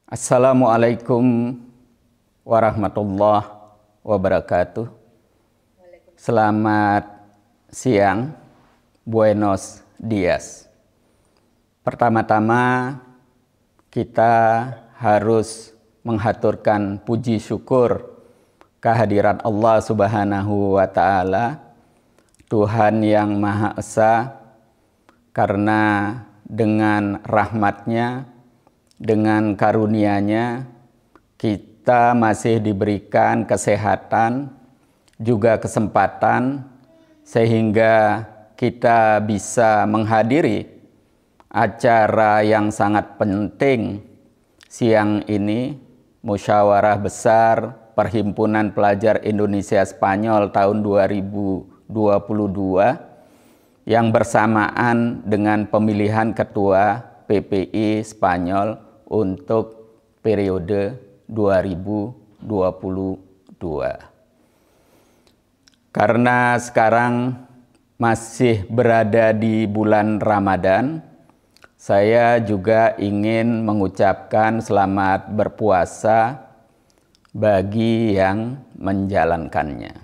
Assalamualaikum warahmatullahi wabarakatuh. Selamat siang, Buenos Dias. Pertama-tama kita harus menghaturkan puji syukur kehadiran Allah Subhanahu wa Ta'ala, Tuhan yang Maha Esa, karena dengan rahmatnya, dengan karunia-Nya kita masih diberikan kesehatan, juga kesempatan, sehingga kita bisa menghadiri acara yang sangat penting siang ini, Musyawarah Besar Perhimpunan Pelajar Indonesia Spanyol tahun 2022, yang bersamaan dengan pemilihan Ketua PPI Spanyol untuk periode 2022. Karena sekarang masih berada di bulan Ramadan, saya juga ingin mengucapkan selamat berpuasa bagi yang menjalankannya.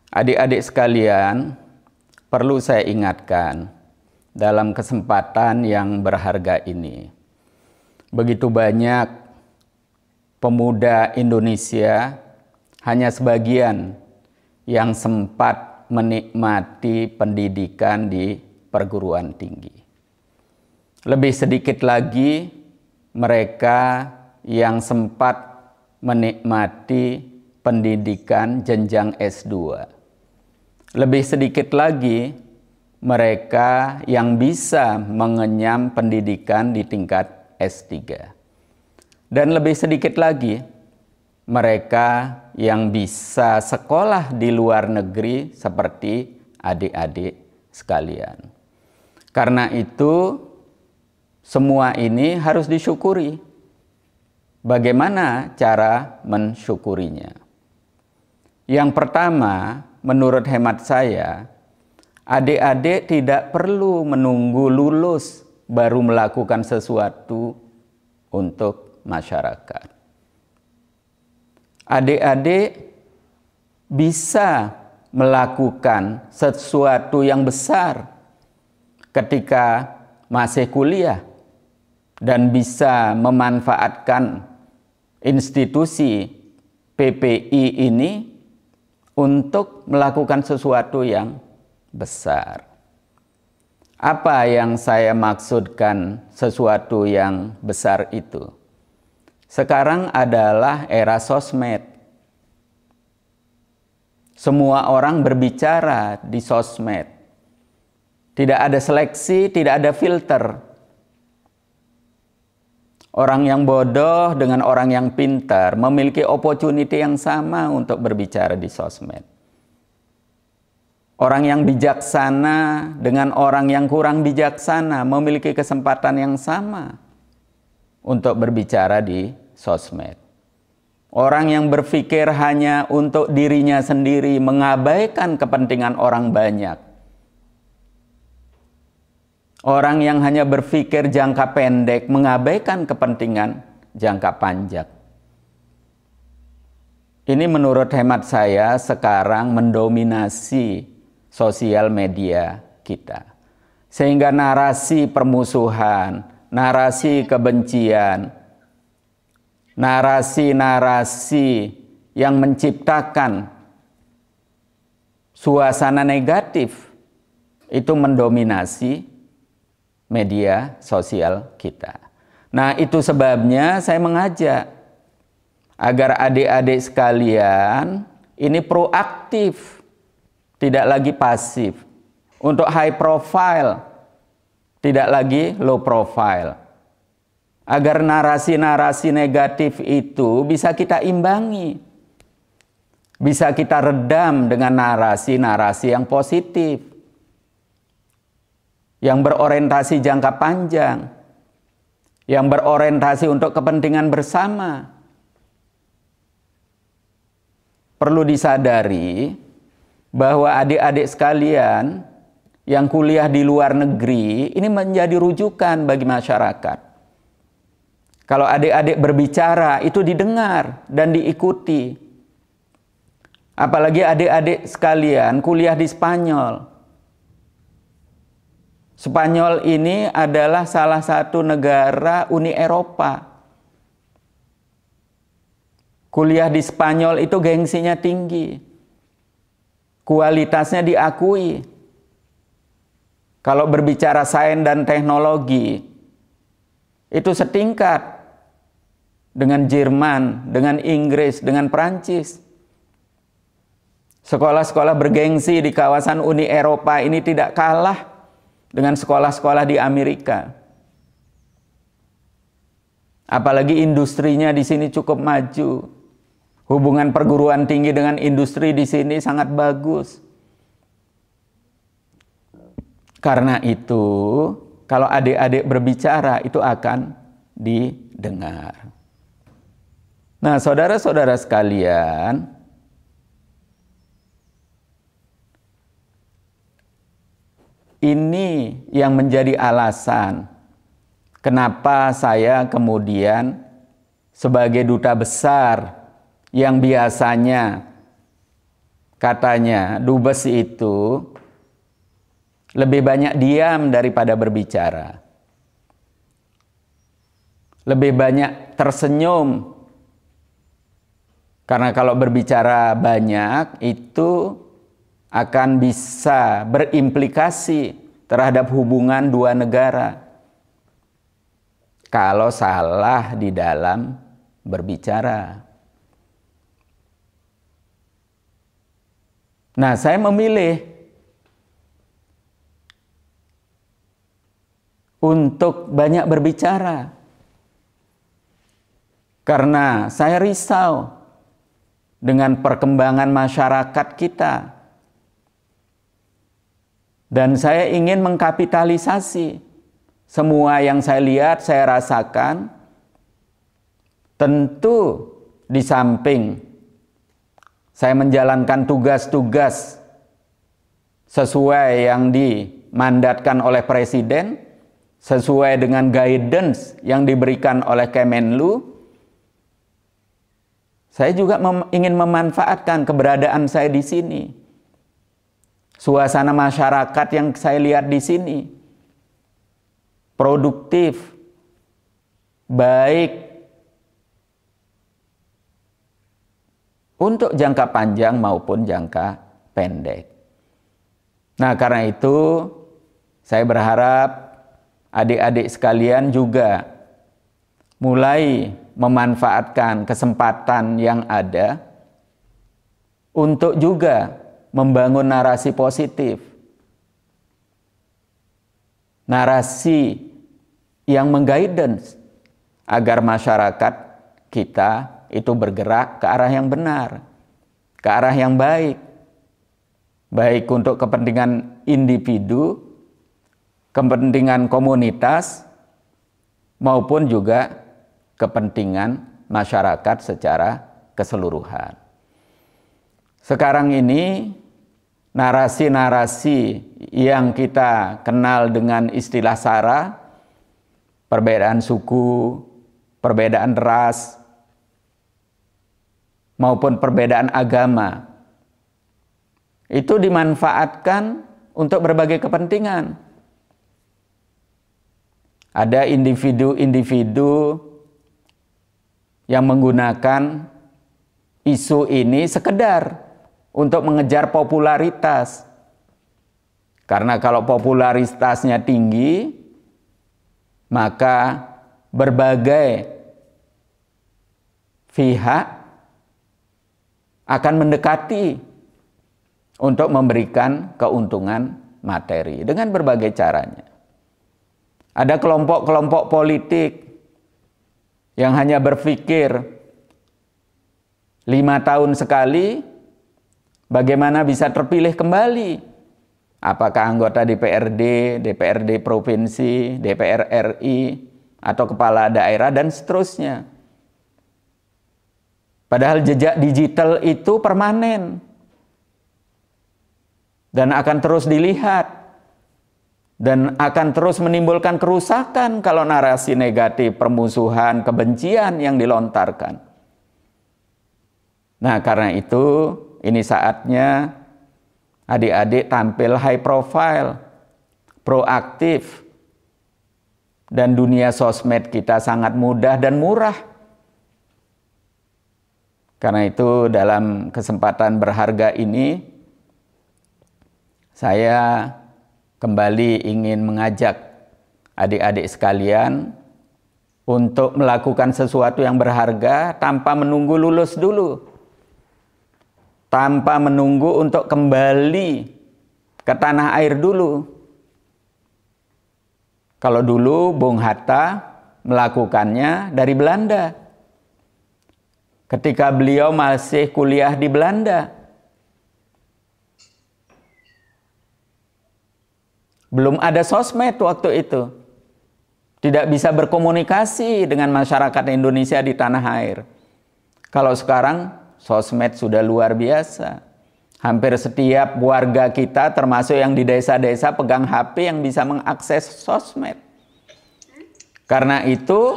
Adik-adik sekalian, perlu saya ingatkan dalam kesempatan yang berharga ini, begitu banyak pemuda Indonesia, hanya sebagian yang sempat menikmati pendidikan di perguruan tinggi. Lebih sedikit lagi mereka yang sempat menikmati pendidikan jenjang S2. Lebih sedikit lagi mereka yang bisa mengenyam pendidikan di tingkat S3. Dan lebih sedikit lagi mereka yang bisa sekolah di luar negeri seperti adik-adik sekalian. Karena itu semua ini harus disyukuri. Bagaimana cara mensyukurinya? Yang pertama, menurut hemat saya, adik-adik tidak perlu menunggu lulus baru melakukan sesuatu untuk masyarakat. Adik-adik bisa melakukan sesuatu yang besar ketika masih kuliah dan bisa memanfaatkan institusi PPI ini untuk melakukan sesuatu yang besar. Apa yang saya maksudkan sesuatu yang besar itu? Sekarang adalah era sosmed. Semua orang berbicara di sosmed. Tidak ada seleksi, tidak ada filter. Orang yang bodoh dengan orang yang pintar memiliki opportunity yang sama untuk berbicara di sosmed. Orang yang bijaksana dengan orang yang kurang bijaksana memiliki kesempatan yang sama untuk berbicara di sosmed. Orang yang berpikir hanya untuk dirinya sendiri mengabaikan kepentingan orang banyak. Orang yang hanya berpikir jangka pendek mengabaikan kepentingan jangka panjang. Ini menurut hemat saya sekarang mendominasi sosial media kita. Sehingga narasi permusuhan, narasi kebencian, narasi-narasi yang menciptakan suasana negatif itu mendominasi media sosial kita. Nah, itu sebabnya saya mengajak agar adik-adik sekalian ini proaktif, tidak lagi pasif. Untuk high profile, tidak lagi low profile. Agar narasi-narasi negatif itu bisa kita imbangi. Bisa kita redam dengan narasi-narasi yang positif. Yang berorientasi jangka panjang. Yang berorientasi untuk kepentingan bersama. Perlu disadari bahwa adik-adik sekalian yang kuliah di luar negeri ini menjadi rujukan bagi masyarakat. Kalau adik-adik berbicara, itu didengar dan diikuti. Apalagi adik-adik sekalian kuliah di Spanyol. Spanyol ini adalah salah satu negara Uni Eropa. Kuliah di Spanyol itu gengsinya tinggi. Kualitasnya diakui. Kalau berbicara sains dan teknologi, itu setingkat dengan Jerman, dengan Inggris, dengan Prancis. Sekolah-sekolah bergengsi di kawasan Uni Eropa ini tidak kalah dengan sekolah-sekolah di Amerika. Apalagi industrinya di sini cukup maju. Hubungan perguruan tinggi dengan industri di sini sangat bagus. Karena itu, kalau adik-adik berbicara itu akan didengar. Nah, saudara-saudara sekalian, ini yang menjadi alasan kenapa saya kemudian sebagai duta besar yang biasanya katanya dubes itu lebih banyak diam daripada berbicara. Lebih banyak tersenyum. Karena kalau berbicara banyak itu akan bisa berimplikasi terhadap hubungan dua negara. Kalau salah di dalam berbicara. Nah, saya memilih untuk banyak berbicara. Karena saya risau dengan perkembangan masyarakat kita. Dan saya ingin mengkapitalisasi semua yang saya lihat, saya rasakan. Tentu di samping saya menjalankan tugas-tugas sesuai yang dimandatkan oleh Presiden, sesuai dengan guidance yang diberikan oleh Kemenlu, saya juga ingin memanfaatkan keberadaan saya di sini. Suasana masyarakat yang saya lihat di sini produktif, baik untuk jangka panjang maupun jangka pendek. Nah, karena itu saya berharap adik-adik sekalian juga mulai memanfaatkan kesempatan yang ada untuk juga membangun narasi positif. Narasi yang mengguidance agar masyarakat kita itu bergerak ke arah yang benar, ke arah yang baik. Baik untuk kepentingan individu, kepentingan komunitas, maupun juga kepentingan masyarakat secara keseluruhan. Sekarang ini narasi-narasi yang kita kenal dengan istilah SARA, perbedaan suku, perbedaan ras, maupun perbedaan agama, itu dimanfaatkan untuk berbagai kepentingan. Ada individu-individu yang menggunakan isu ini sekedar untuk mengejar popularitas. Karena kalau popularitasnya tinggi, maka berbagai pihak akan mendekati untuk memberikan keuntungan materi dengan berbagai caranya. Ada kelompok-kelompok politik yang hanya berpikir 5 tahun sekali bagaimana bisa terpilih kembali. Apakah anggota DPRD, DPRD provinsi, DPR RI, atau kepala daerah, dan seterusnya. Padahal jejak digital itu permanen dan akan terus dilihat. dan akan terus menimbulkan kerusakan kalau narasi negatif, permusuhan, kebencian yang dilontarkan. Nah, karena itu ini saatnya adik-adik tampil high profile, proaktif, dan dunia sosmed kita sangat mudah dan murah. Karena itu dalam kesempatan berharga ini, saya kembali ingin mengajak adik-adik sekalian untuk melakukan sesuatu yang berharga tanpa menunggu lulus dulu. Tanpa menunggu untuk kembali ke tanah air dulu. Kalau dulu Bung Hatta melakukannya dari Belanda. Ketika beliau masih kuliah di Belanda. Belum ada sosmed waktu itu. Tidak bisa berkomunikasi dengan masyarakat Indonesia di tanah air. Kalau sekarang sosmed sudah luar biasa. Hampir setiap warga kita termasuk yang di desa-desa pegang HP yang bisa mengakses sosmed. Karena itu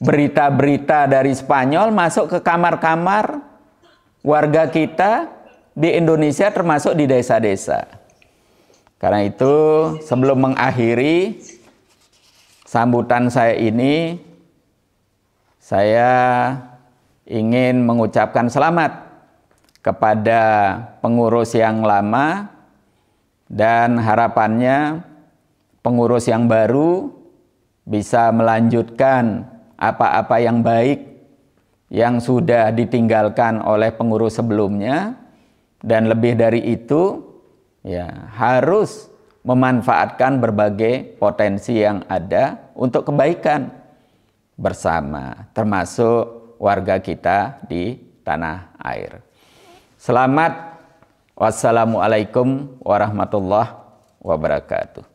berita-berita dari Spanyol masuk ke kamar-kamar warga kita di Indonesia termasuk di desa-desa. Karena itu sebelum mengakhiri sambutan saya ini, saya ingin mengucapkan selamat kepada pengurus yang lama dan harapannya pengurus yang baru bisa melanjutkan apa-apa yang baik yang sudah ditinggalkan oleh pengurus sebelumnya, dan lebih dari itu ya harus memanfaatkan berbagai potensi yang ada untuk kebaikan bersama, termasuk warga kita di tanah air. Selamat. Wassalamualaikum warahmatullahi wabarakatuh.